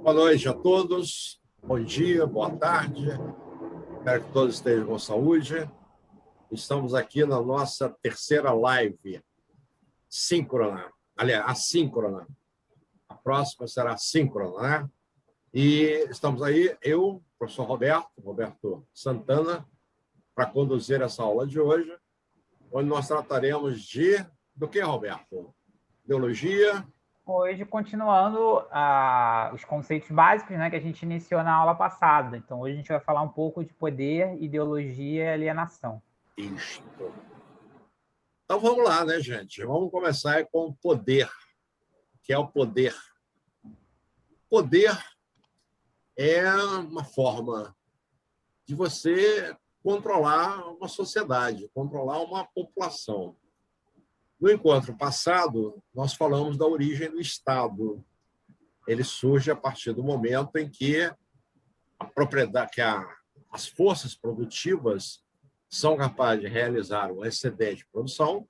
Boa noite a todos, bom dia, boa tarde, espero que todos estejam com saúde. Estamos aqui na nossa terceira live síncrona, aliás, assíncrona. A próxima será síncrona, né? E estamos aí, eu, professor Roberto Santana, para conduzir essa aula de hoje, onde nós trataremos do que, Roberto? Biologia. Hoje, continuando os conceitos básicos, né, que a gente iniciou na aula passada. Então, hoje a gente vai falar um pouco de poder, ideologia e alienação. Isto. Então, vamos lá, né, gente? Vamos começar com o poder. O que é o poder? Poder é uma forma de você controlar uma sociedade, controlar uma população. No encontro passado, nós falamos da origem do Estado. Ele surge a partir do momento em que as forças produtivas são capazes de realizar um excedente de produção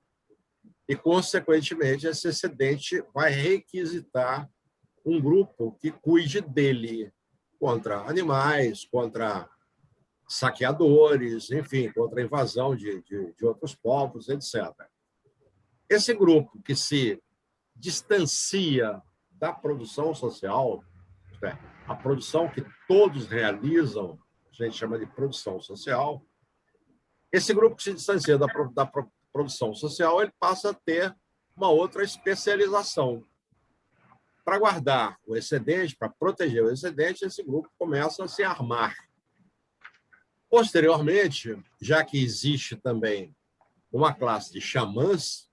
e, consequentemente, esse excedente vai requisitar um grupo que cuide dele contra animais, contra saqueadores, enfim, contra a invasão de outros povos, etc. Esse grupo que se distancia da produção social, a produção que todos realizam, a gente chama de produção social, esse grupo que se distancia da produção social, ele passa a ter uma outra especialização. Para guardar o excedente, para proteger o excedente, esse grupo começa a se armar. Posteriormente, já que existe também uma classe de xamãs,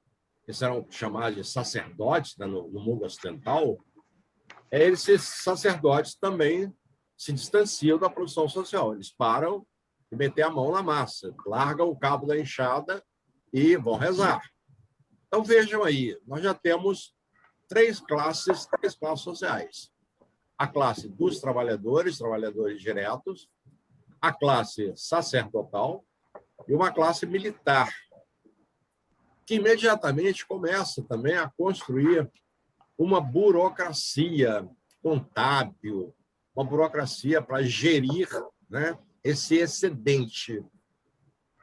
que serão chamados de sacerdotes, né, no mundo ocidental, esses sacerdotes também se distanciam da produção social. Eles param de meter a mão na massa, largam o cabo da enxada e vão rezar. Então, vejam aí, nós já temos três classes sociais. A classe dos trabalhadores diretos, a classe sacerdotal e uma classe militar, que imediatamente começa também a construir uma burocracia contábil, uma burocracia para gerir, né, esse excedente.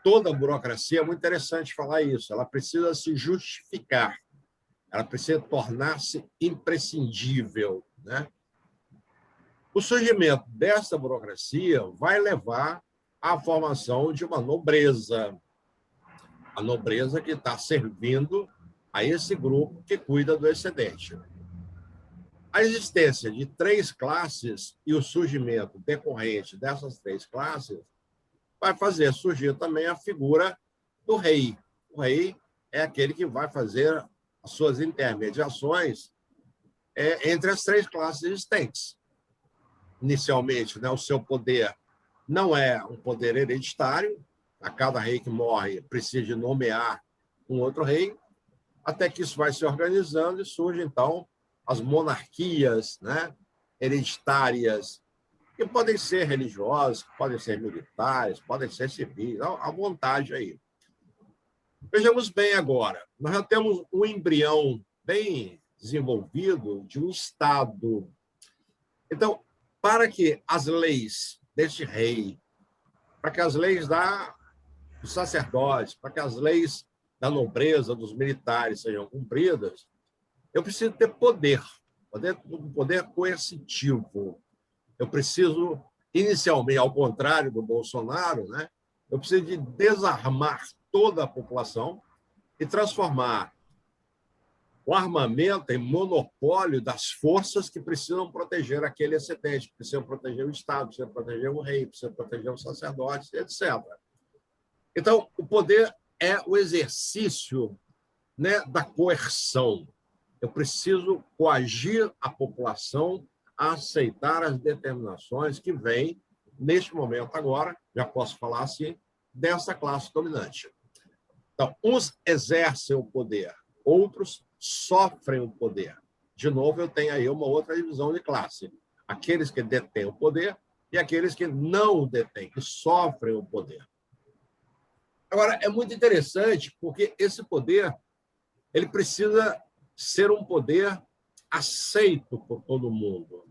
Toda burocracia, é muito interessante falar isso, ela precisa se justificar, ela precisa tornar-se imprescindível, né? O surgimento dessa burocracia vai levar à formação de uma nobreza, a nobreza que está servindo a esse grupo que cuida do excedente. A existência de três classes e o surgimento decorrente dessas três classes vai fazer surgir também a figura do rei. O rei é aquele que vai fazer as suas intermediações entre as três classes existentes. Inicialmente, né, o seu poder não é um poder hereditário, a cada rei que morre precisa de nomear um outro rei, até que isso vai se organizando e surge, então, as monarquias, né, hereditárias, que podem ser religiosas, podem ser militares, podem ser civis, à vontade aí. Vejamos bem agora, nós já temos um embrião bem desenvolvido de um Estado. Então, para que as leis deste rei, para que as leis dos sacerdotes, para que as leis da nobreza, dos militares sejam cumpridas, eu preciso ter poder coercitivo. Eu preciso, inicialmente, ao contrário do Bolsonaro, né, eu preciso de desarmar toda a população e transformar o armamento em monopólio das forças que precisam proteger aquele excedente, precisam proteger o Estado, precisam proteger o rei, precisam proteger os sacerdotes, etc. Então, o poder é o exercício, né, da coerção. Eu preciso coagir a população a aceitar as determinações que vêm, neste momento agora, já posso falar assim, dessa classe dominante. Então, uns exercem o poder, outros sofrem o poder. De novo, eu tenho aí uma outra divisão de classe. Aqueles que detêm o poder e aqueles que não o detêm, que sofrem o poder. Agora, é muito interessante porque esse poder ele precisa ser um poder aceito por todo mundo.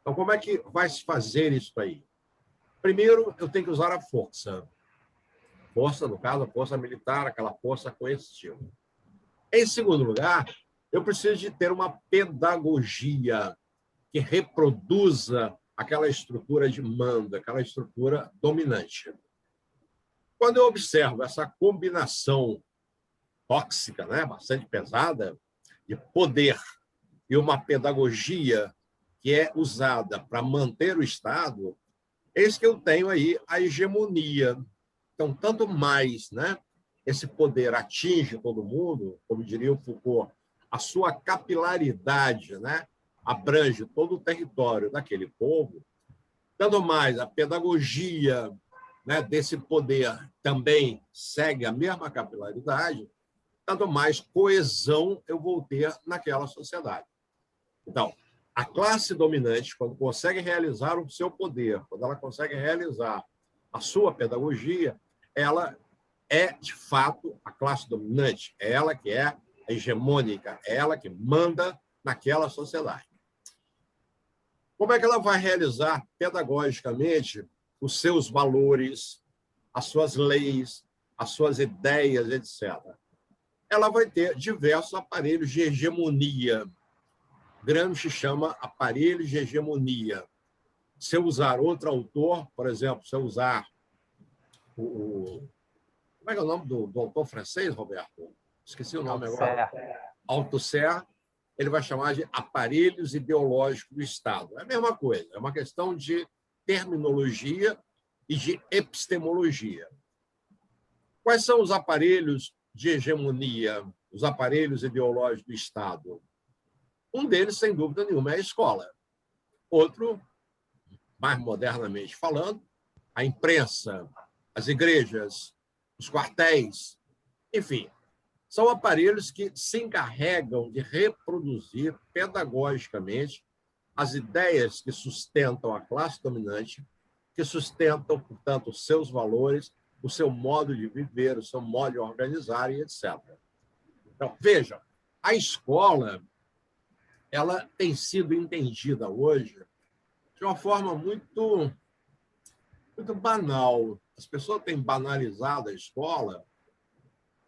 Então, como é que vai se fazer isso aí? Primeiro, eu tenho que usar a força. Força, no caso, a força militar, aquela força coercitiva. Em segundo lugar, eu preciso de ter uma pedagogia que reproduza aquela estrutura de mando, aquela estrutura dominante. Quando eu observo essa combinação tóxica, né, bastante pesada, de poder e uma pedagogia que é usada para manter o Estado, eis que eu tenho aí a hegemonia. Então, tanto mais, né, esse poder atinge todo mundo, como diria o Foucault, a sua capilaridade, né, abrange todo o território daquele povo, tanto mais a pedagogia, né, desse poder também segue a mesma capilaridade, tanto mais coesão eu vou ter naquela sociedade. Então, a classe dominante, quando consegue realizar o seu poder, quando ela consegue realizar a sua pedagogia, ela é, de fato, a classe dominante. É ela que é hegemônica, é ela que manda naquela sociedade. Como é que ela vai realizar pedagogicamente os seus valores, as suas leis, as suas ideias, etc.? Ela vai ter diversos aparelhos de hegemonia. Gramsci chama aparelhos de hegemonia. Se eu usar outro autor, por exemplo, se eu usar o como é que é o nome do autor francês, Roberto? Esqueci o nome agora. Althusser, ele vai chamar de aparelhos ideológicos do Estado. É a mesma coisa, é uma questão de terminologia e de epistemologia. Quais são os aparelhos de hegemonia, os aparelhos ideológicos do Estado? Um deles, sem dúvida nenhuma, é a escola. Outro, mais modernamente falando, a imprensa, as igrejas, os quartéis, enfim, são aparelhos que se encarregam de reproduzir pedagogicamente as ideias que sustentam a classe dominante, que sustentam, portanto, os seus valores, o seu modo de viver, o seu modo de organizar e etc. Então, vejam, a escola ela tem sido entendida hoje de uma forma muito banal. As pessoas têm banalizado a escola,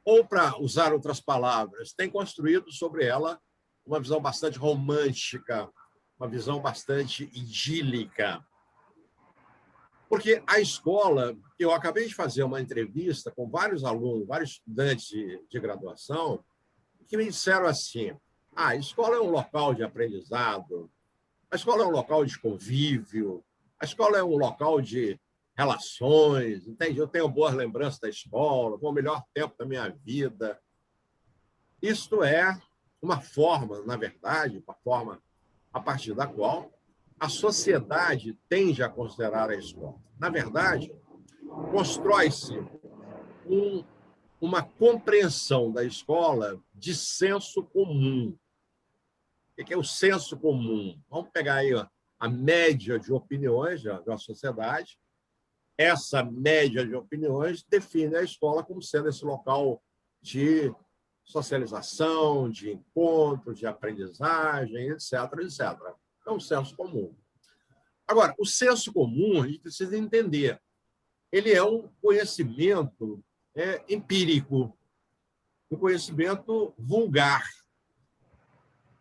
ou, para usar outras palavras, têm construído sobre ela uma visão bastante romântica, uma visão bastante idílica. Porque a escola, eu acabei de fazer uma entrevista com vários alunos, vários estudantes de graduação, que me disseram assim: a escola é um local de aprendizado, a escola é um local de convívio, a escola é um local de relações, entende? Eu tenho boas lembranças da escola, foi o melhor tempo da minha vida. Isto é uma forma, na verdade, uma forma a partir da qual a sociedade tende a considerar a escola. Na verdade, constrói-se uma compreensão da escola de senso comum. O que é o senso comum? Vamos pegar aí a média de opiniões da sociedade. Essa média de opiniões define a escola como sendo esse local de socialização, de encontro, de aprendizagem, etc., etc. É um senso comum. Agora, o senso comum, a gente precisa entender, ele é um conhecimento empírico, um conhecimento vulgar.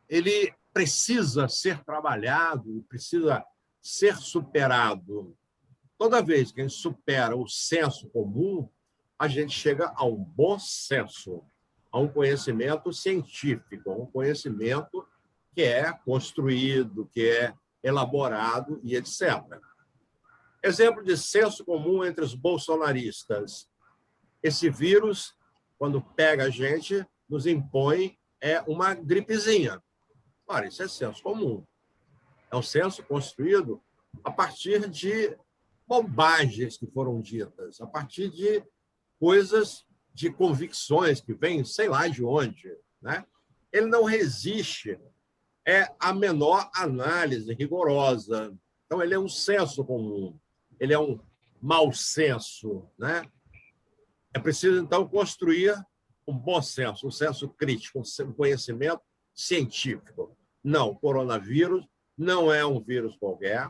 Ele precisa ser trabalhado, precisa ser superado. Toda vez que a gente supera o senso comum, a gente chega a um bom senso, a um conhecimento científico, a um conhecimento que é construído, que é elaborado e etc. Exemplo de senso comum entre os bolsonaristas. Esse vírus, quando pega a gente, nos impõe uma gripezinha. Ora, isso é senso comum. É um senso construído a partir de bobagens que foram ditas, a partir de coisas, de convicções que vêm, sei lá de onde, né? Ele não resiste a menor análise rigorosa. Então, ele é um senso comum, ele é um mau senso, né? É preciso, então, construir um bom senso, um senso crítico, um conhecimento científico. Não, o coronavírus não é um vírus qualquer,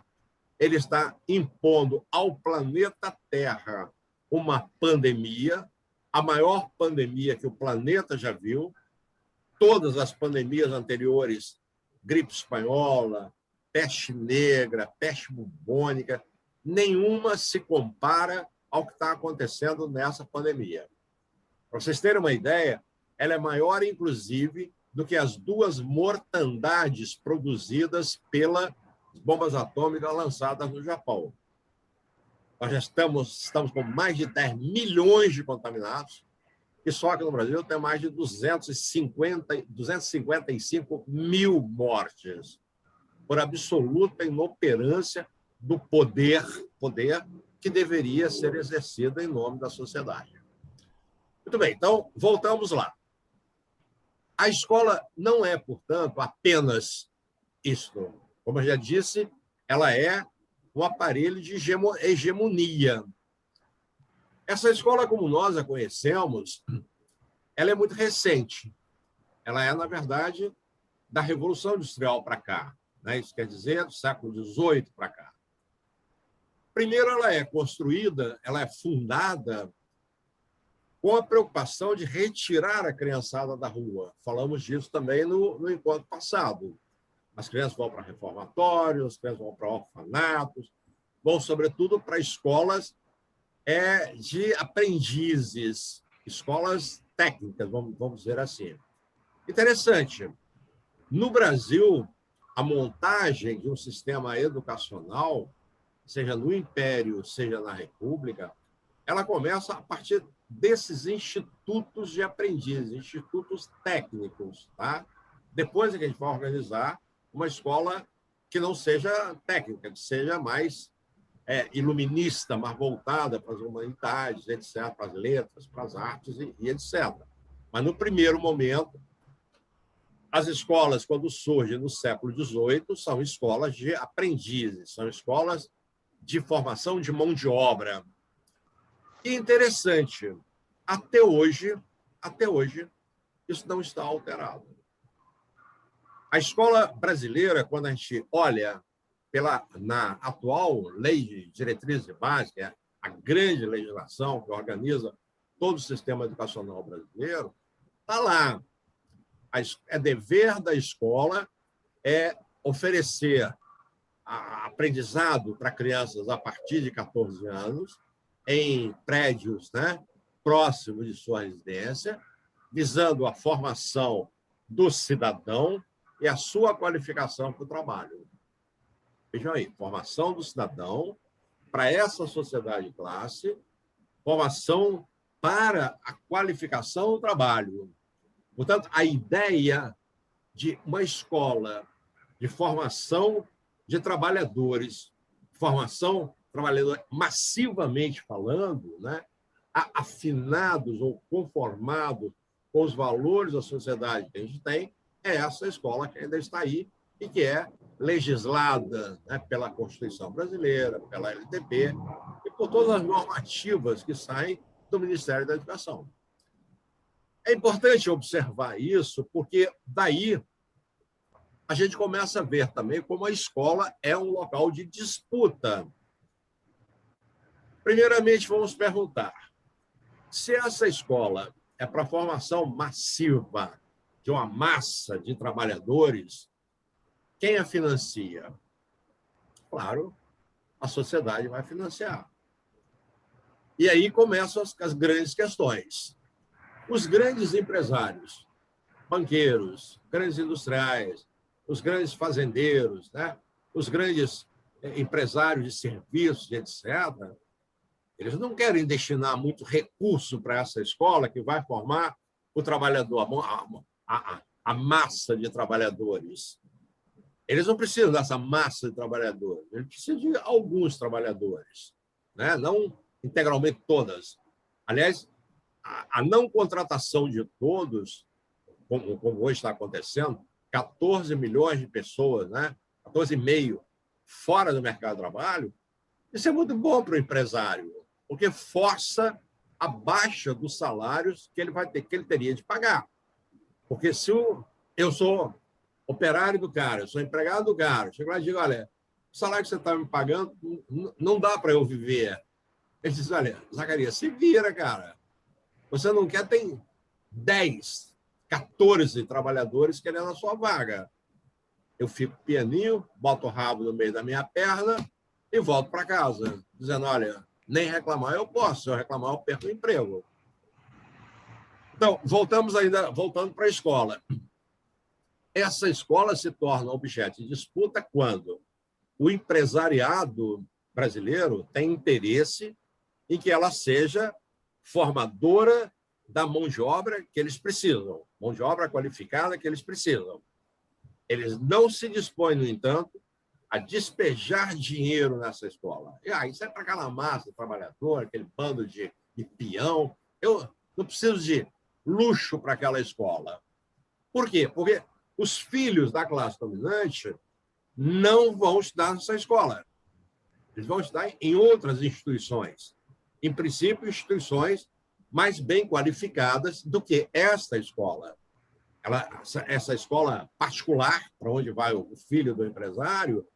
ele está impondo ao planeta Terra uma pandemia, a maior pandemia que o planeta já viu. Todas as pandemias anteriores, gripe espanhola, peste negra, peste bubônica, nenhuma se compara ao que está acontecendo nessa pandemia. Para vocês terem uma ideia, ela é maior, inclusive, do que as 2 mortandades produzidas pelas bombas atômicas lançadas no Japão. Nós já estamos com mais de 10 milhões de contaminados, e só que no Brasil tem mais de 255 mil mortes, por absoluta inoperância do poder que deveria ser exercido em nome da sociedade. Muito bem, então, voltamos lá. A escola não é, portanto, apenas isto. Como eu já disse, ela é um aparelho de hegemonia. Essa escola, como nós a conhecemos, ela é muito recente. Ela é, na verdade, da Revolução Industrial para cá, né? Isso quer dizer, do século XVIII para cá. Primeiro, ela é construída, ela é fundada com a preocupação de retirar a criançada da rua. Falamos disso também no encontro passado. As crianças vão para reformatórios, as crianças vão para orfanatos, vão, sobretudo, para escolas de aprendizes, escolas técnicas, vamos dizer assim. Interessante, no Brasil, a montagem de um sistema educacional, seja no Império, seja na República, ela começa a partir desses institutos de aprendizes, institutos técnicos. Tá? Depois é que a gente vai organizar uma escola que não seja técnica, que seja mais iluminista, mais voltada para as humanidades, etc., para as letras, para as artes e etc. Mas, no primeiro momento, as escolas, quando surgem no século XVIII, são escolas de aprendizes, são escolas de formação de mão de obra. E interessante, até hoje, isso não está alterado. A escola brasileira, quando a gente olha na atual Lei de Diretrizes e Bases, que é a grande legislação que organiza todo o sistema educacional brasileiro, está lá. É dever da escola oferecer aprendizado para crianças a partir de 14 anos, em prédios, né, próximos de sua residência, visando a formação do cidadão e a sua qualificação para o trabalho. Vejam aí, formação do cidadão para essa sociedade de classe, formação para a qualificação do trabalho. Portanto, a ideia de uma escola de formação de trabalhadores, massivamente falando, né, afinados ou conformados com os valores da sociedade que a gente tem, é essa escola que ainda está aí e que é legislada, né, pela Constituição Brasileira, pela LDB e por todas as normativas que saem do Ministério da Educação. É importante observar isso, porque daí a gente começa a ver também como a escola é um local de disputa. Primeiramente, vamos perguntar, se essa escola é para a formação massiva de uma massa de trabalhadores, quem a financia? Claro, a sociedade vai financiar. E aí começam as grandes questões. Os grandes empresários, banqueiros, grandes industriais, os grandes fazendeiros, né? Os grandes empresários de serviços, etc., eles não querem destinar muito recurso para essa escola que vai formar o trabalhador, a massa de trabalhadores. Eles não precisam dessa massa de trabalhadores, eles precisam de alguns trabalhadores, né? Não integralmente todas. Aliás, a não contratação de todos, como hoje está acontecendo, 14 milhões de pessoas, né? 14,5 fora do mercado de trabalho, isso é muito bom para o empresário, porque força a baixa dos salários que ele teria de pagar. Porque se eu sou operário do cara, eu sou empregado do cara. Chego lá e digo, olha, o salário que você está me pagando não dá para eu viver. Ele diz, olha, Zacarias, se vira, cara. Você não quer, tem 10, 14 trabalhadores querendo a sua vaga. Eu fico pianinho, boto o rabo no meio da minha perna e volto para casa, dizendo, olha, nem reclamar eu posso, se eu reclamar eu perco o emprego. Então, voltando para a escola. Essa escola se torna objeto de disputa quando o empresariado brasileiro tem interesse em que ela seja formadora da mão de obra que eles precisam, mão de obra qualificada que eles precisam. Eles não se dispõem, no entanto, a despejar dinheiro nessa escola. Isso é para aquela massa trabalhadora, aquele bando de peão. Eu não preciso de luxo para aquela escola. Por quê? Porque os filhos da classe dominante não vão estudar nessa escola. Eles vão estudar em outras instituições. Em princípio, instituições mais bem qualificadas do que esta escola. Essa escola particular, para onde vai o filho do empresário,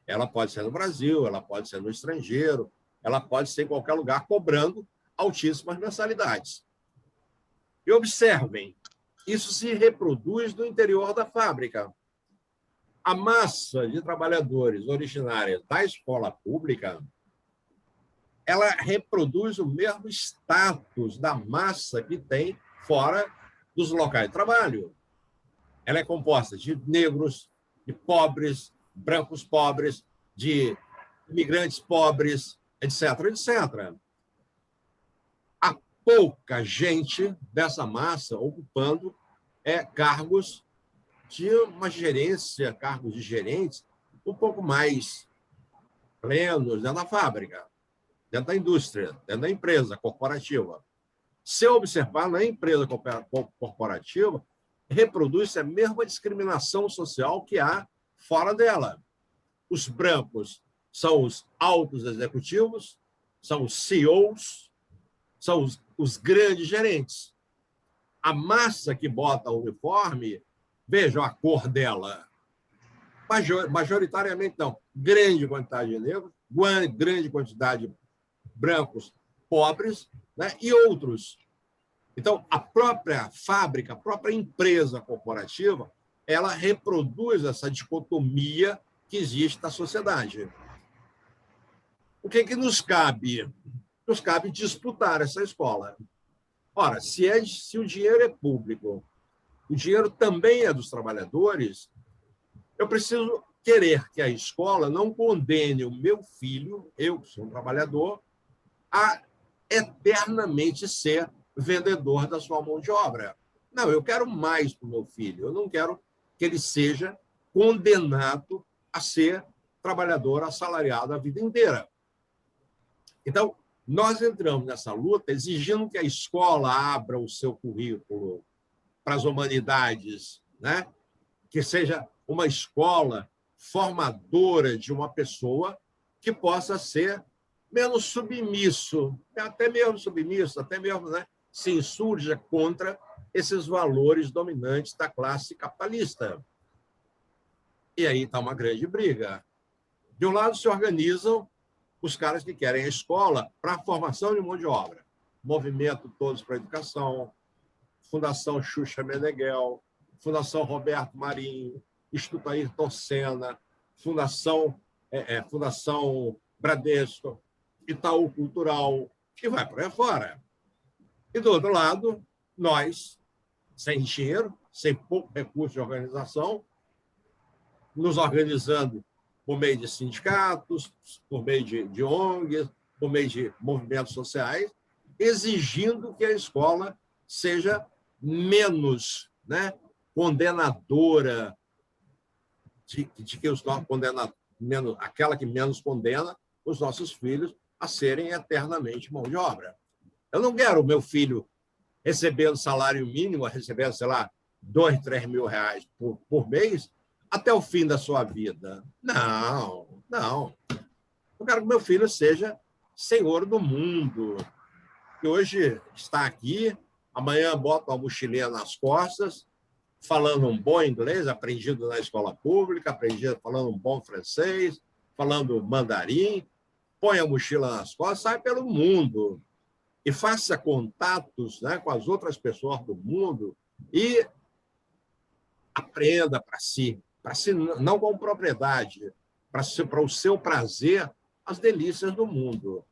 ela pode ser no Brasil, ela pode ser no estrangeiro, ela pode ser em qualquer lugar, cobrando altíssimas mensalidades. E observem, isso se reproduz no interior da fábrica. A massa de trabalhadores originária da escola pública, ela reproduz o mesmo status da massa que tem fora dos locais de trabalho. Ela é composta de negros, de pobres, brancos pobres, de imigrantes pobres, etc., etc. Há pouca gente dessa massa ocupando cargos de uma gerência, cargos de gerentes um pouco mais plenos dentro da fábrica, dentro da indústria, dentro da empresa corporativa. Se eu observar, na empresa corporativa, reproduz a mesma discriminação social que há fora dela. Os brancos são os altos executivos, são os CEOs, são os grandes gerentes. A massa que bota o uniforme, vejam a cor dela. Majoritariamente, não. Grande quantidade de negros, grande quantidade de brancos pobres, né? E outros. Então, a própria fábrica, a própria empresa corporativa, ela reproduz essa dicotomia que existe na sociedade. O que nos cabe? Nos cabe disputar essa escola. Ora, se o dinheiro é público, o dinheiro também é dos trabalhadores, eu preciso querer que a escola não condene o meu filho, eu que sou um trabalhador, a eternamente ser vendedor da sua mão de obra. Não, eu quero mais para o meu filho. Eu não quero que ele seja condenado a ser trabalhador assalariado a vida inteira. Então, nós entramos nessa luta exigindo que a escola abra o seu currículo para as humanidades, né? Que seja uma escola formadora de uma pessoa que possa ser menos submisso, até mesmo, né, se insurja contra esses valores dominantes da classe capitalista. E aí está uma grande briga. De um lado se organizam os caras que querem a escola para a formação de mão de obra. Movimento Todos para a Educação, Fundação Xuxa Meneghel, Fundação Roberto Marinho, Instituto Ayrton Senna, Fundação Bradesco, Itaú Cultural, e vai por aí fora. E, do outro lado, nós, sem dinheiro, sem pouco recurso de organização, nos organizando por meio de sindicatos, por meio de ONGs, por meio de movimentos sociais, exigindo que a escola seja menos, né, condenadora, de que os nossos menos, aquela que menos condena os nossos filhos a serem eternamente mão de obra. Eu não quero o meu filho recebendo salário mínimo, recebendo, sei lá, 2, 3 mil reais por mês, até o fim da sua vida. Não, não. Eu quero que meu filho seja senhor do mundo, que hoje está aqui, amanhã bota uma mochilinha nas costas falando um bom inglês, aprendido na escola pública, aprendido falando um bom francês, falando mandarim, põe a mochila nas costas, sai pelo mundo e faça contatos, né, com as outras pessoas do mundo e aprenda para si não como propriedade, para o seu prazer, as delícias do mundo.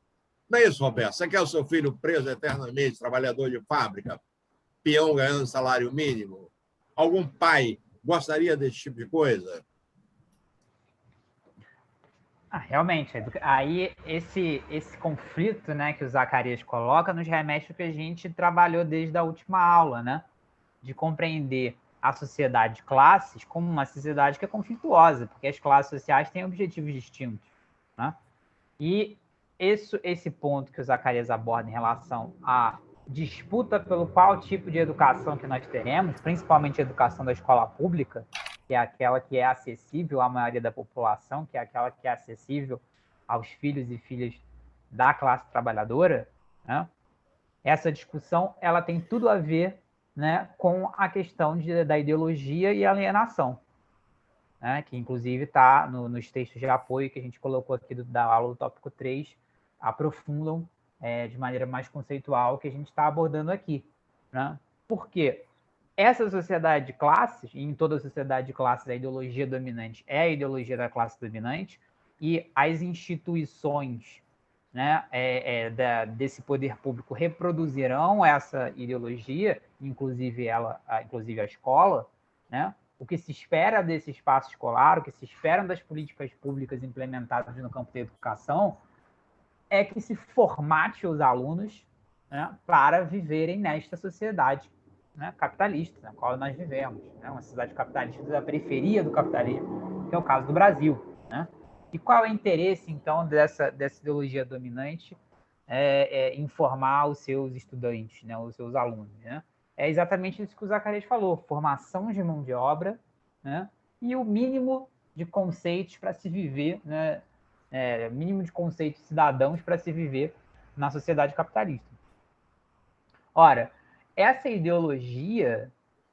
Não é isso, Roberto? Você quer o seu filho preso eternamente, trabalhador de fábrica, peão ganhando salário mínimo? Algum pai gostaria desse tipo de coisa? Realmente, aí esse conflito, né, que o Zacarias coloca nos remete ao que a gente trabalhou desde a última aula, né? De compreender a sociedade de classes como uma sociedade que é conflituosa, porque as classes sociais têm objetivos distintos, né? E esse ponto que o Zacarias aborda em relação à disputa pelo qual tipo de educação que nós teremos, principalmente a educação da escola pública, que é aquela que é acessível à maioria da população, que é aquela que é acessível aos filhos e filhas da classe trabalhadora, né? Essa discussão ela tem tudo a ver, né, com a questão da ideologia e alienação, né, que inclusive está nos textos de apoio que a gente colocou aqui da aula do tópico 3, aprofundam de maneira mais conceitual o que a gente está abordando aqui. Né? Por quê? Essa sociedade de classes, e em toda sociedade de classes a ideologia dominante é a ideologia da classe dominante, e as instituições, né, desse poder público reproduzirão essa ideologia, inclusive a escola, né? O que se espera desse espaço escolar, o que se espera das políticas públicas implementadas no campo da educação, é que se formate os alunos, né, para viverem nesta sociedade, né, capitalista, na qual nós vivemos, né, uma sociedade capitalista da periferia do capitalismo, que é o caso do Brasil. Né? E qual é o interesse, então, dessa ideologia dominante em formar os seus estudantes, né, os seus alunos? Né? É exatamente isso que o Zacarias falou, formação de mão de obra, né, e o mínimo de conceitos para se viver, né, mínimo de conceitos cidadãos para se viver na sociedade capitalista. Ora, essa ideologia,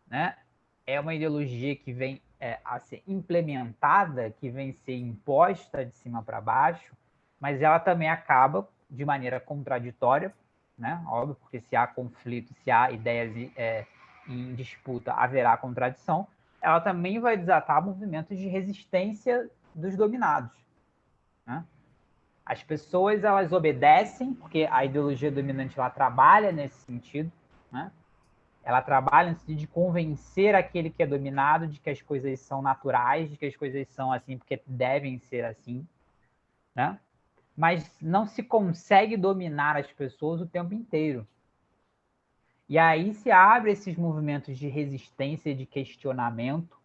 né, é uma ideologia que vem a ser implementada, que vem ser imposta de cima para baixo, mas ela também acaba de maneira contraditória, né? Óbvio, porque se há conflito, se há ideias em disputa, haverá contradição. Ela também vai desatar movimentos de resistência dos dominados. Né? As pessoas elas obedecem, porque a ideologia dominante ela trabalha nesse sentido, né? Ela trabalha no sentido de convencer aquele que é dominado de que as coisas são naturais, de que as coisas são assim porque devem ser assim, né? Mas não se consegue dominar as pessoas o tempo inteiro. E aí se abre esses movimentos de resistência, de questionamento,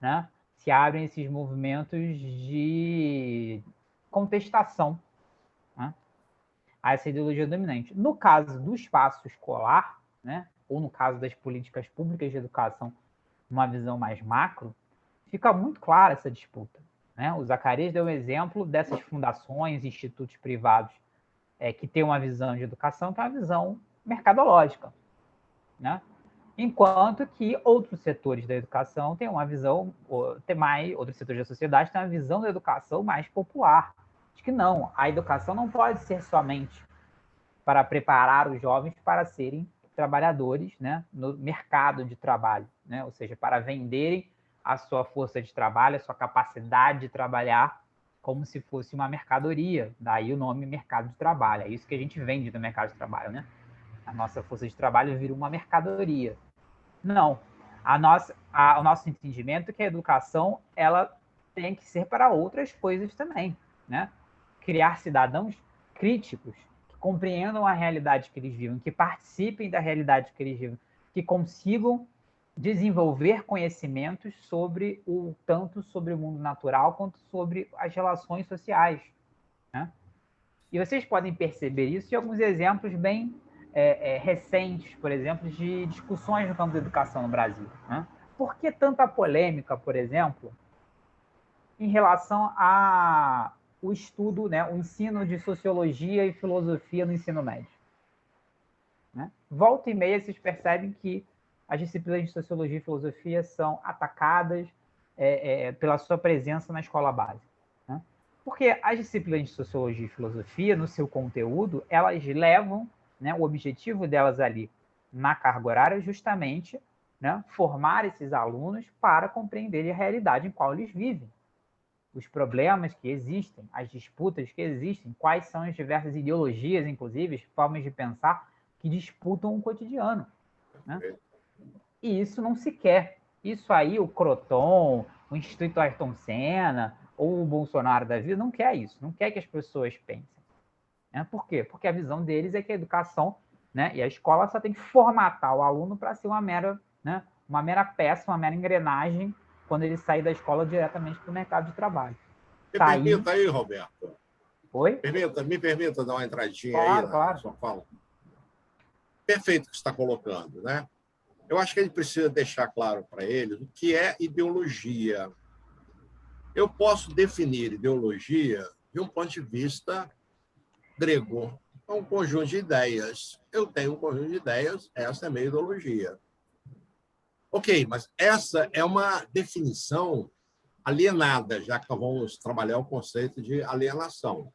né? Se abrem esses movimentos de contestação, né, a essa ideologia dominante. No caso do espaço escolar, né, ou no caso das políticas públicas de educação, uma visão mais macro, fica muito clara essa disputa. Né? O Zacarias deu um exemplo dessas fundações, institutos privados que têm uma visão de educação que é uma visão mercadológica. Né? Enquanto que outros setores da educação têm uma visão, outros setores da sociedade têm uma visão da educação mais popular. De que não, a educação não pode ser somente para preparar os jovens para serem trabalhadores, né, no mercado de trabalho, né? Ou seja, para venderem a sua força de trabalho, a sua capacidade de trabalhar como se fosse uma mercadoria, daí o nome mercado de trabalho. É isso que a gente vende no mercado de trabalho, né? A nossa força de trabalho vira uma mercadoria. Não. O nosso entendimento é que a educação ela tem que ser para outras coisas também, né? Criar cidadãos críticos, que compreendam a realidade que eles vivem, que participem da realidade que eles vivem, que consigam desenvolver conhecimentos tanto sobre o mundo natural quanto sobre as relações sociais, né? E vocês podem perceber isso em alguns exemplos bem recentes, por exemplo, de discussões no campo da educação no Brasil. Né? Por que tanta polêmica, por exemplo, em relação ao estudo, né, o ensino de sociologia e filosofia no ensino médio? Né? Volta e meia, vocês percebem que as disciplinas de Sociologia e Filosofia são atacadas pela sua presença na escola básica, né? Porque as disciplinas de Sociologia e Filosofia, no seu conteúdo, elas levam, né, o objetivo delas ali na carga horária justamente, né, formar esses alunos para compreender a realidade em qual eles vivem, os problemas que existem, as disputas que existem, quais são as diversas ideologias, inclusive, formas de pensar que disputam o cotidiano, né? E isso não se quer. Isso aí, o Croton, o Instituto Ayrton Senna, ou o Bolsonaro da vida, não quer isso. Não quer que as pessoas pensem. Né? Por quê? Porque a visão deles é que a educação, né, e a escola só tem que formatar o aluno para ser uma mera, né, uma mera peça, uma mera engrenagem quando ele sair da escola diretamente para o mercado de trabalho. Me permita aí, Roberto. Oi? Me permita dar uma entradinha Claro, aí claro. na sua fala. Perfeito o que você está colocando, né? Eu acho que a gente precisa deixar claro para eles o que é ideologia. Eu posso definir ideologia de um ponto de vista grego. É um conjunto de ideias. Eu tenho um conjunto de ideias, essa é a minha ideologia. Ok, mas essa é uma definição alienada, já que nós vamos trabalhar o conceito de alienação.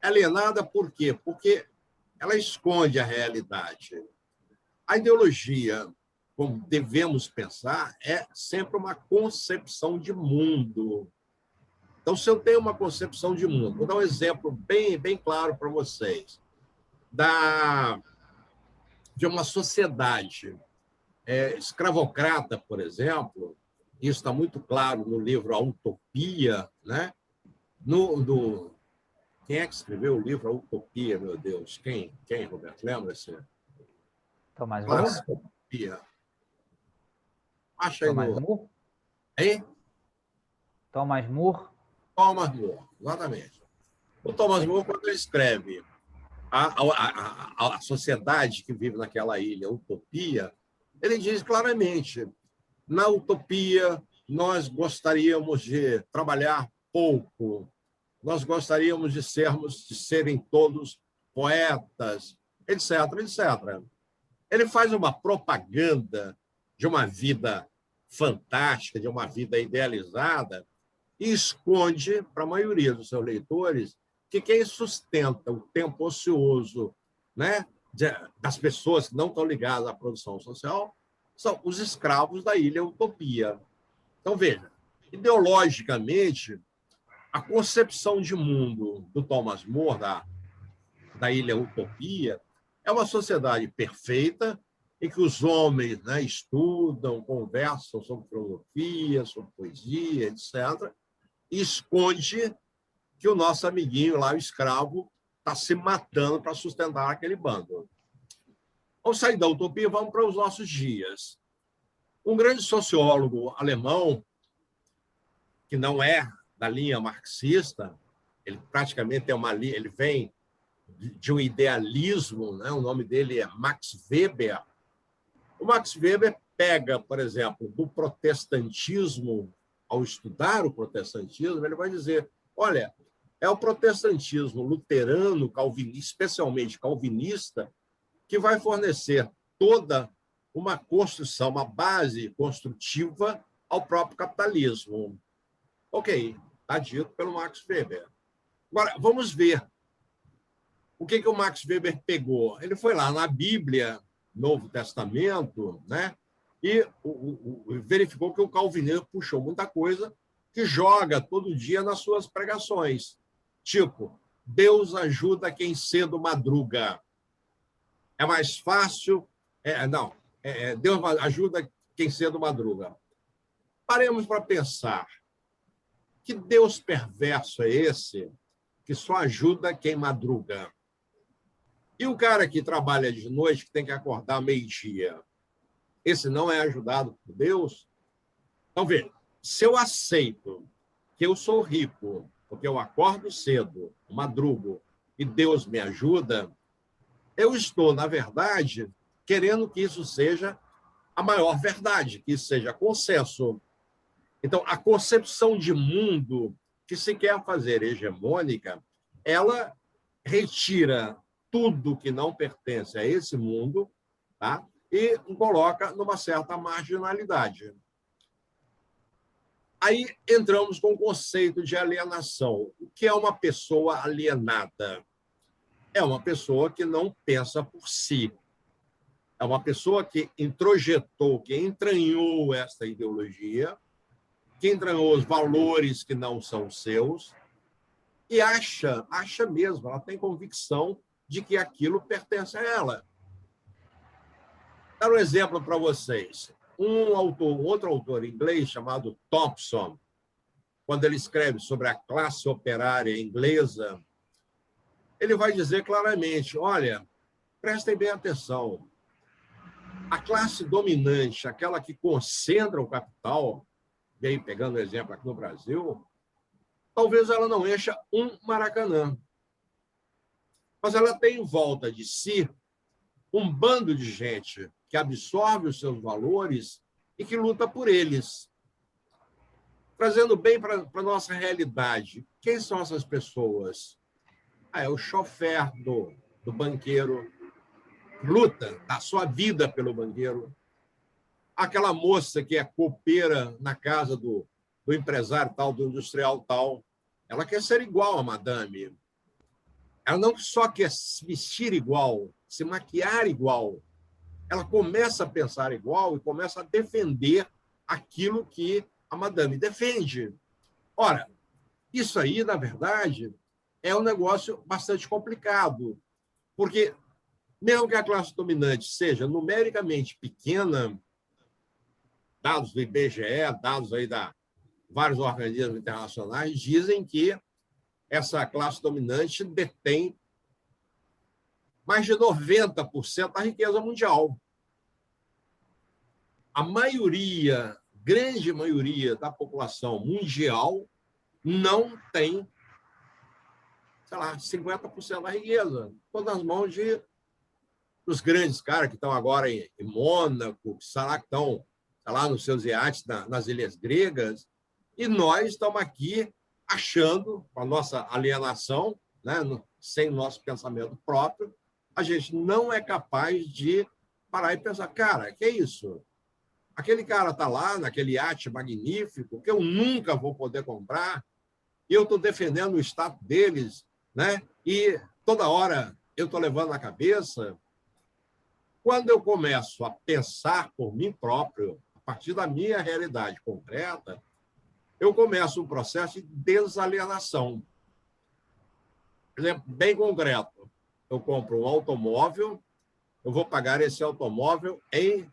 Alienada por quê? Porque ela esconde a realidade. A ideologia, como devemos pensar, é sempre uma concepção de mundo. Então, se eu tenho uma concepção de mundo, vou dar um exemplo bem claro para vocês, de uma sociedade escravocrata, por exemplo, isso está muito claro no livro A Utopia, né? Quem é que escreveu o livro A Utopia, meu Deus? Quem Roberto? Lembra-se? Thomas More? Utopia. Acha aí Thomas no... More? Hein? Thomas More? Thomas More, exatamente. O Thomas More, quando ele escreve a sociedade que vive naquela ilha, Utopia, ele diz claramente, na Utopia, nós gostaríamos de trabalhar pouco, nós gostaríamos de serem todos poetas, etc, etc. Ele faz uma propaganda de uma vida fantástica, de uma vida idealizada, e esconde para a maioria dos seus leitores que quem sustenta o tempo ocioso, né, das pessoas que não estão ligadas à produção social são os escravos da Ilha Utopia. Então, veja, ideologicamente, a concepção de mundo do Thomas More, da Ilha Utopia, é uma sociedade perfeita em que os homens, né, estudam, conversam sobre filosofia, sobre poesia, etc., e esconde que o nosso amiguinho lá, o escravo, está se matando para sustentar aquele bando. Vamos sair da utopia e vamos para os nossos dias. Um grande sociólogo alemão, que não é da linha marxista, ele praticamente ele vem de um idealismo, né? O nome dele é Max Weber. O Max Weber pega, por exemplo, do protestantismo, ao estudar o protestantismo, ele vai dizer, olha, é o protestantismo luterano, calvinista, especialmente calvinista, que vai fornecer toda uma construção, uma base construtiva ao próprio capitalismo. Ok, está dito pelo Max Weber. Agora, vamos ver o que o Max Weber pegou. Ele foi lá na Bíblia, Novo Testamento, né? E verificou que o calvinismo puxou muita coisa que joga todo dia nas suas pregações. Tipo, Deus ajuda quem cedo madruga. É mais fácil... Deus ajuda quem cedo madruga. Paremos para pensar. Que Deus perverso é esse que só ajuda quem madruga? E o cara que trabalha de noite, que tem que acordar meio-dia, esse não é ajudado por Deus? Então, veja, se eu aceito que eu sou rico, porque eu acordo cedo, madrugo, e Deus me ajuda, eu estou, na verdade, querendo que isso seja a maior verdade, que isso seja consenso. Então, a concepção de mundo que se quer fazer hegemônica, ela retira tudo que não pertence a esse mundo, tá? e coloca numa certa marginalidade. Aí entramos com o conceito de alienação. O que é uma pessoa alienada? É uma pessoa que não pensa por si. É uma pessoa que introjetou, que entranhou esta ideologia, que entranhou os valores que não são seus e acha mesmo, ela tem convicção de que aquilo pertence a ela. Vou dar um exemplo para vocês. Outro autor inglês chamado Thompson, quando ele escreve sobre a classe operária inglesa, ele vai dizer claramente, olha, prestem bem atenção, a classe dominante, aquela que concentra o capital, e aí pegando o exemplo aqui no Brasil, talvez ela não encha um Maracanã, mas ela tem em volta de si um bando de gente que absorve os seus valores e que luta por eles. Trazendo bem para a nossa realidade, quem são essas pessoas? É o chofer do banqueiro, luta a sua vida pelo banqueiro. Aquela moça que é copeira na casa do empresário tal, do industrial tal, ela quer ser igual a madame. Ela não só quer se vestir igual, se maquiar igual, ela começa a pensar igual e começa a defender aquilo que a madame defende. Ora, isso aí, na verdade, é um negócio bastante complicado, porque mesmo que a classe dominante seja numericamente pequena, dados do IBGE, dados aí da vários organismos internacionais, dizem que essa classe dominante detém mais de 90% da riqueza mundial. A maioria, grande maioria da população mundial não tem, sei lá, 50% da riqueza. Estão nas mãos dos grandes caras que estão agora em Mônaco, que estão lá nos seus iates nas ilhas gregas, e nós estamos aqui achando, com a nossa alienação, né, sem nosso pensamento próprio, a gente não é capaz de parar e pensar, cara, que é isso? Aquele cara está lá naquele iate magnífico que eu nunca vou poder comprar e eu estou defendendo o status deles, né? E toda hora eu estou levando na cabeça. Quando eu começo a pensar por mim próprio, a partir da minha realidade concreta, eu começo um processo de desalienação. Por exemplo, bem concreto, eu compro um automóvel, eu vou pagar esse automóvel em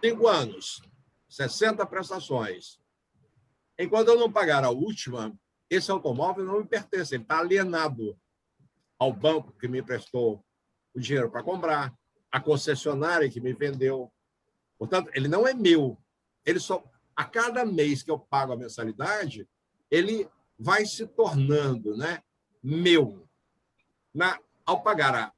5 anos, 60 prestações. Enquanto eu não pagar a última, esse automóvel não me pertence, ele está alienado ao banco que me emprestou o dinheiro para comprar, à concessionária que me vendeu. Portanto, ele não é meu. Ele só, a cada mês que eu pago a mensalidade, ele vai se tornando, né, meu. Ao pagar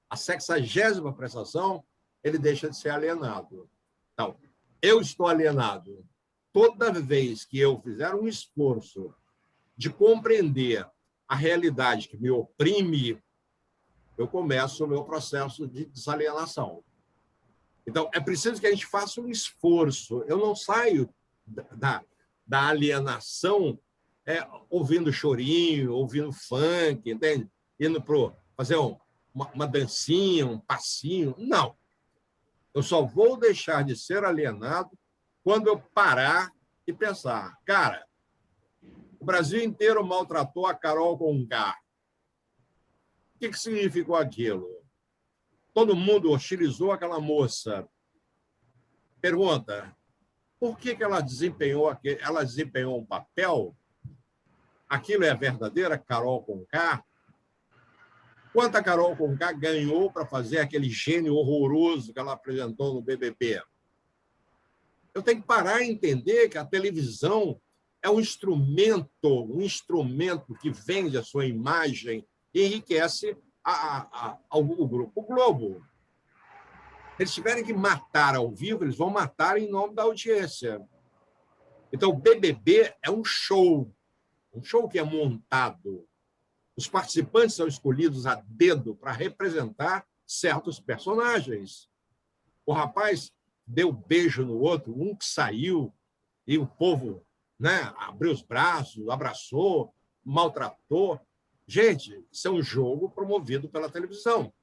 a 60ª prestação, ele deixa de ser alienado. Então, eu estou alienado. Toda vez que eu fizer um esforço de compreender a realidade que me oprime, eu começo o meu processo de desalienação. Então, é preciso que a gente faça um esforço. Eu não saio da alienação ouvindo chorinho, ouvindo funk, entende? Indo para fazer uma dancinha, um passinho. Não. Eu só vou deixar de ser alienado quando eu parar e pensar, cara, o Brasil inteiro maltratou a Carol Conká. O que significou aquilo? Todo mundo hostilizou aquela moça. Pergunta, por que ela desempenhou um papel? Aquilo é a verdadeira Carol Conká? Quanto a Carol Conká ganhou para fazer aquele gênio horroroso que ela apresentou no BBB? Eu tenho que parar e entender que a televisão é um instrumento que vende a sua imagem e enriquece o Grupo Globo. Eles tiverem que matar ao vivo, eles vão matar em nome da audiência. Então, o BBB é um show que é montado. Os participantes são escolhidos a dedo para representar certos personagens. O rapaz deu beijo no outro, um que saiu, e o povo, né, abriu os braços, abraçou, maltratou. Gente, isso é um jogo promovido pela televisão.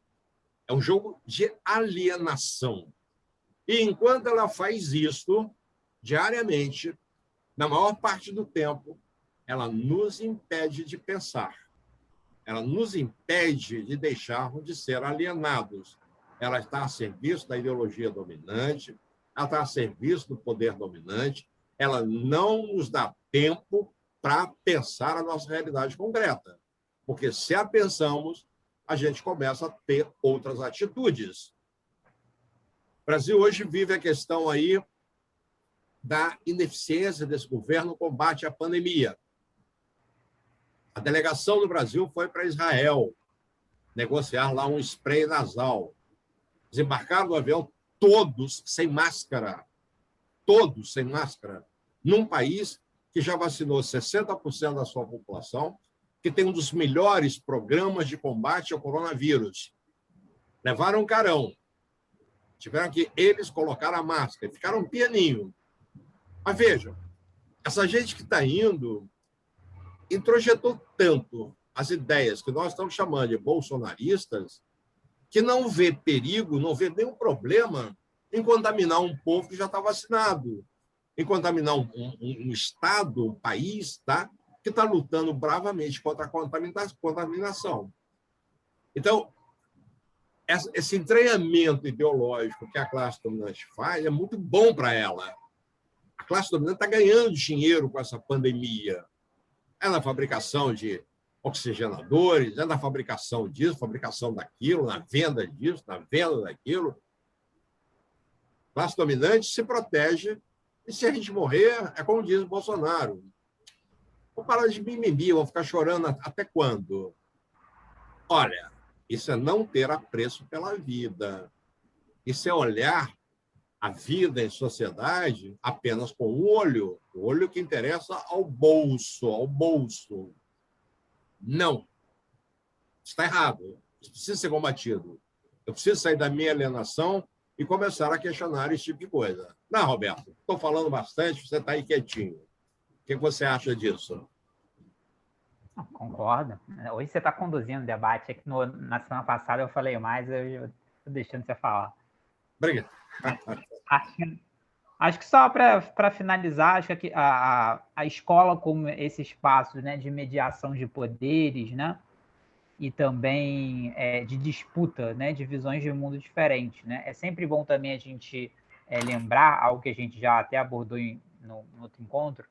É um jogo de alienação. E enquanto ela faz isso diariamente, na maior parte do tempo, ela nos impede de pensar. Ela nos impede de deixarmos de ser alienados. Ela está a serviço da ideologia dominante, ela está a serviço do poder dominante, ela não nos dá tempo para pensar a nossa realidade concreta. Porque se a pensamos, a gente começa a ter outras atitudes. O Brasil hoje vive a questão aí da ineficiência desse governo no combate à pandemia. A delegação do Brasil foi para Israel negociar lá um spray nasal. Desembarcaram do avião todos sem máscara. Todos sem máscara. Num país que já vacinou 60% da sua população, que tem um dos melhores programas de combate ao coronavírus. Levaram um carão. Tiveram que eles colocar a máscara. Ficaram pianinho. Mas vejam, essa gente que está indo introjetou tanto as ideias que nós estamos chamando de bolsonaristas, que não vê perigo, não vê nenhum problema em contaminar um povo que já está vacinado, em contaminar um Estado, um país, tá? Que está lutando bravamente contra a contaminação. Então, esse entranhamento ideológico que a classe dominante faz é muito bom para ela. A classe dominante está ganhando dinheiro com essa pandemia. É na fabricação de oxigenadores, é na fabricação disso, fabricação daquilo, na venda disso, na venda daquilo. A classe dominante se protege e, se a gente morrer, é como diz o Bolsonaro. Vou parar de mimimi, vou ficar chorando até quando? Olha, isso é não ter apreço pela vida. Isso é olhar a vida em sociedade apenas com um olho, o olho que interessa ao bolso, ao bolso. Não. Está errado. Isso precisa ser combatido. Eu preciso sair da minha alienação e começar a questionar esse tipo de coisa. Não, Roberto, estou falando bastante, você está aí quietinho. O que você acha disso? Concordo. Hoje você está conduzindo o debate. É que na semana passada eu falei mais, eu estou deixando você falar. Obrigado. Acho que só para finalizar, acho que a escola como esse espaço, né, de mediação de poderes, né, e também de disputa, né, de visões de mundo diferentes, né, é sempre bom também a gente lembrar algo que a gente já até abordou no outro encontro,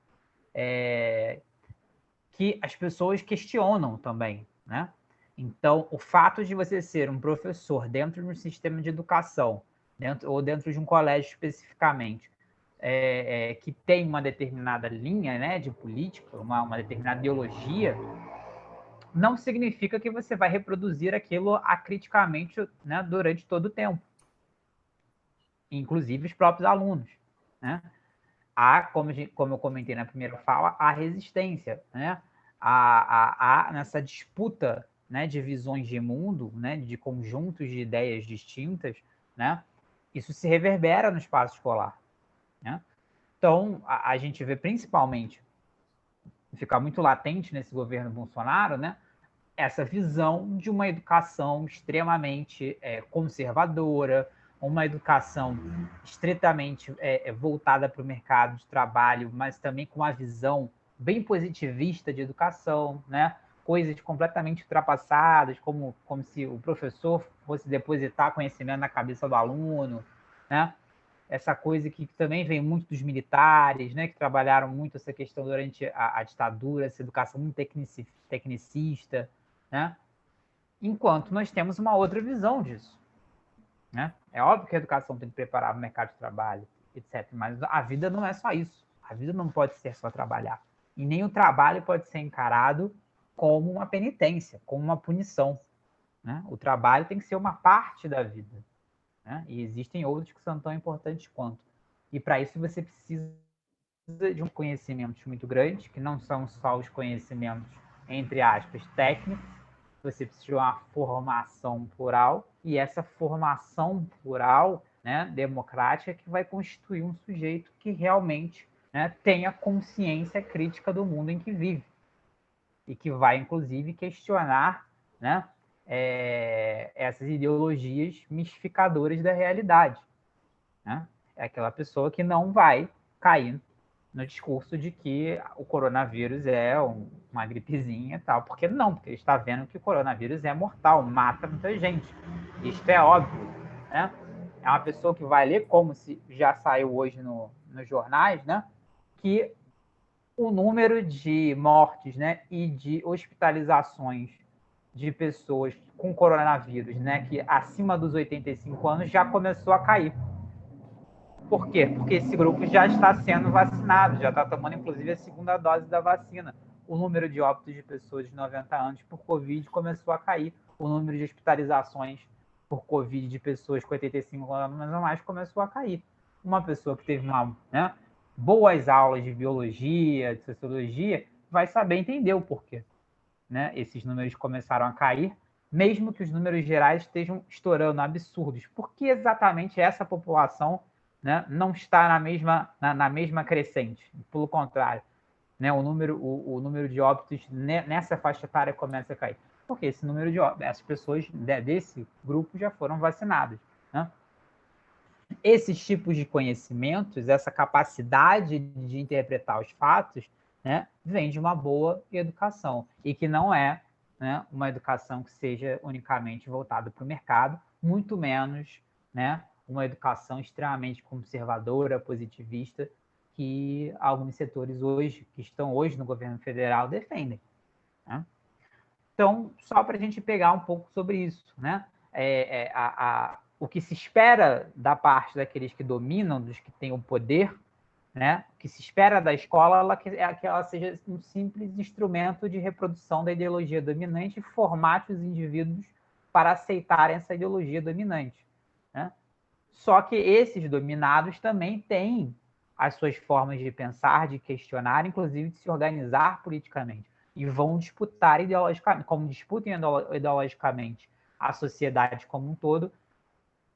que as pessoas questionam também, né? Então, o fato de você ser um professor dentro de um sistema de educação, ou dentro de um colégio especificamente, que tem uma determinada linha, né, de política, uma determinada ideologia, não significa que você vai reproduzir aquilo acriticamente, né, durante todo o tempo. Inclusive os próprios alunos, né? Há, como eu comentei na primeira fala, a resistência, né? Nessa disputa, né, de visões de mundo, né, de conjuntos de ideias distintas, né? Isso se reverbera no espaço escolar, né? Então, a gente vê principalmente, ficar muito latente nesse governo Bolsonaro, né, essa visão de uma educação extremamente conservadora, uma educação estritamente voltada para o mercado de trabalho, mas também com uma visão bem positivista de educação, né? Coisas completamente ultrapassadas, como se o professor fosse depositar conhecimento na cabeça do aluno, né? Essa coisa que também vem muito dos militares, né? Que trabalharam muito essa questão durante a ditadura, essa educação muito tecnicista, né? Enquanto nós temos uma outra visão disso, né? É óbvio que a educação tem que preparar para o mercado de trabalho, etc. Mas a vida não é só isso. A vida não pode ser só trabalhar. E nem o trabalho pode ser encarado como uma penitência, como uma punição, né? O trabalho tem que ser uma parte da vida, né? E existem outros que são tão importantes quanto. E para isso você precisa de um conhecimentos muito grande, que não são só os conhecimentos, entre aspas, técnicos. Você precisa de uma formação plural, e essa formação plural né, democrática que vai constituir um sujeito que realmente, né, tenha consciência crítica do mundo em que vive e que vai, inclusive, questionar, né, essas ideologias mistificadoras da realidade. Né? É aquela pessoa que não vai cair no discurso de que o coronavírus é uma gripezinha e tal, porque não, porque ele está vendo que o coronavírus é mortal, mata muita gente. Isso é óbvio, né? É uma pessoa que vai ler, como se já saiu hoje nos jornais, né? Que o número de mortes, né, e de hospitalizações de pessoas com coronavírus, né, que acima dos 85 anos já começou a cair. Por quê? Porque esse grupo já está sendo vacinado, já está tomando, inclusive, a segunda dose da vacina. O número de óbitos de pessoas de 90 anos por Covid começou a cair. O número de hospitalizações por Covid de pessoas com 85 anos ou mais começou a cair. Uma pessoa que teve boas aulas de biologia, de sociologia, vai saber entender o porquê, né? Esses números começaram a cair, mesmo que os números gerais estejam estourando absurdos. Por que exatamente essa população, né, não está na mesma crescente? Pelo contrário, né, o número de óbitos nessa faixa etária começa a cair. Porque esse número de óbitos, as pessoas desse grupo já foram vacinadas. Né? Esses tipos de conhecimentos, essa capacidade de interpretar os fatos, né, vem de uma boa educação e que não é, né, uma educação que seja unicamente voltada para o mercado, muito menos, né, uma educação extremamente conservadora, positivista, que alguns setores hoje, que estão hoje no governo federal, defendem. Né? Então, só para a gente pegar um pouco sobre isso, né? O que se espera da parte daqueles que dominam, dos que têm o poder, né? O que se espera da escola é que ela seja um simples instrumento de reprodução da ideologia dominante e formate os indivíduos para aceitarem essa ideologia dominante. Né? Só que esses dominados também têm as suas formas de pensar, de questionar, inclusive de se organizar politicamente. E vão disputar ideologicamente, como disputam ideologicamente a sociedade como um todo,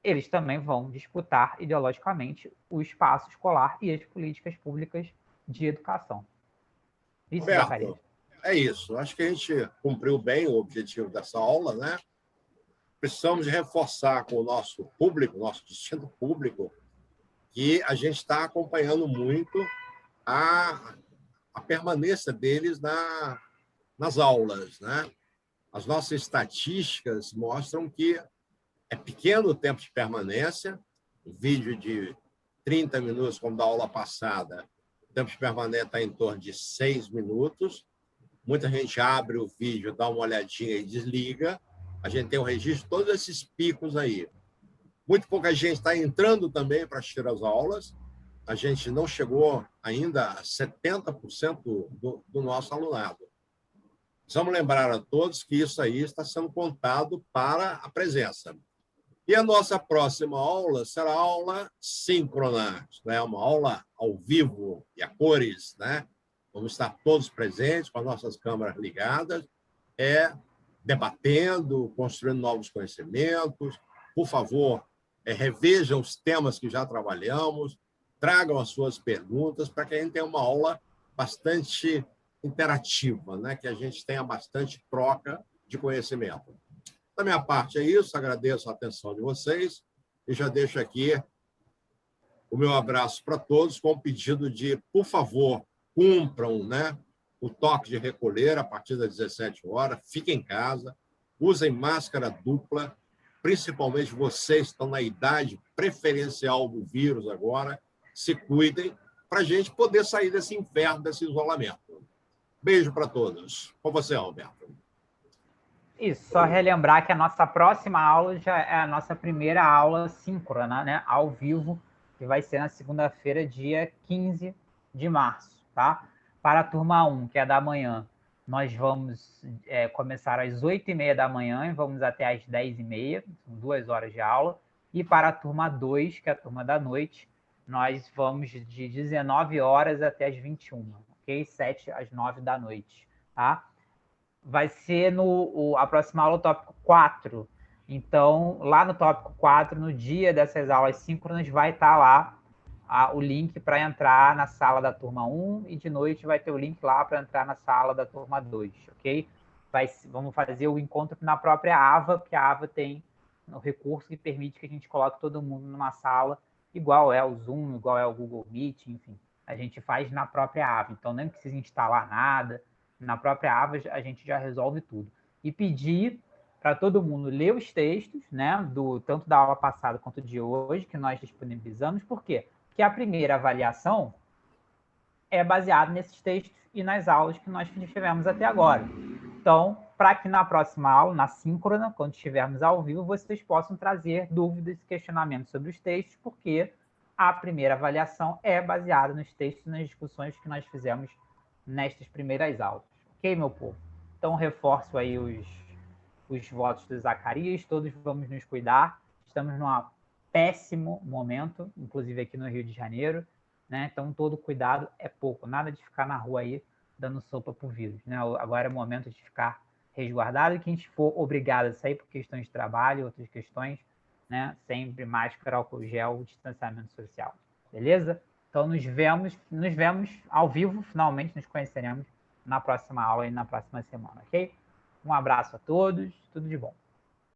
eles também vão disputar ideologicamente o espaço escolar e as políticas públicas de educação. Isso, Zacarias. Roberto, é isso. Acho que a gente cumpriu bem o objetivo dessa aula, né? Precisamos reforçar com o nosso público, nosso distinto público, que a gente está acompanhando muito a permanência deles nas aulas, né? As nossas estatísticas mostram que é pequeno o tempo de permanência, um vídeo de 30 minutos, como da aula passada, o tempo de permanência está em torno de 6 minutos. Muita gente abre o vídeo, dá uma olhadinha e desliga. A gente tem um registro de todos esses picos aí. Muito pouca gente está entrando também para assistir às aulas. A gente não chegou ainda a 70% do nosso alunado. Precisamos lembrar a todos que isso aí está sendo contado para a presença. E a nossa próxima aula será aula síncrona, né? Uma aula ao vivo e a cores, né? Vamos estar todos presentes, com as nossas câmeras ligadas, debatendo, construindo novos conhecimentos. Por favor, revejam os temas que já trabalhamos, tragam as suas perguntas para que a gente tenha uma aula bastante interativa, né? Que a gente tenha bastante troca de conhecimento. Da minha parte é isso, agradeço a atenção de vocês e já deixo aqui o meu abraço para todos com o pedido de, por favor, cumpram, né, o toque de recolher a partir das 17 horas, fiquem em casa, usem máscara dupla, principalmente vocês que estão na idade preferencial do vírus agora, se cuidem para a gente poder sair desse inferno, desse isolamento. Beijo para todos. Com você, Roberto. Isso, só relembrar que a nossa próxima aula já é a nossa primeira aula síncrona, né? Ao vivo, que vai ser na segunda-feira, dia 15 de março, tá? Para a turma 1, que é da manhã, nós vamos começar às 8h30 da manhã e vamos até às 10h30, são 2 horas de aula. E para a turma 2, que é a turma da noite, nós vamos de 19 horas até às 21, ok? 7 às 9 da noite, tá? Vai ser a próxima aula, o tópico 4, Então, lá no tópico 4, no dia dessas aulas síncronas, vai estar lá o link para entrar na sala da turma 1 e de noite vai ter o link lá para entrar na sala da turma 2, ok? Vamos fazer o encontro na própria AVA, porque a AVA tem o recurso que permite que a gente coloque todo mundo numa sala, igual é o Zoom, igual é o Google Meet, enfim. A gente faz na própria AVA, então nem precisa instalar nada. Na própria AVA a gente já resolve tudo. E pedir para todo mundo ler os textos, né, tanto da aula passada quanto de hoje, que nós disponibilizamos. Por quê? Porque a primeira avaliação é baseada nesses textos e nas aulas que nós tivemos até agora. Então, para que na próxima aula, na síncrona, quando estivermos ao vivo, vocês possam trazer dúvidas e questionamentos sobre os textos, porque a primeira avaliação é baseada nos textos e nas discussões que nós fizemos nestas primeiras aulas. Ok, meu povo? Então, reforço aí os votos do Zacarias, todos vamos nos cuidar. Estamos num péssimo momento, inclusive aqui no Rio de Janeiro, né? Então, todo cuidado é pouco, nada de ficar na rua aí dando sopa para o vírus, né? Agora é o momento de ficar resguardado e quem for obrigado a sair por questões de trabalho, outras questões, né? Sempre máscara, álcool gel, distanciamento social, beleza? Então, nos vemos ao vivo, finalmente nos conheceremos na próxima aula e na próxima semana, ok? Um abraço a todos, tudo de bom.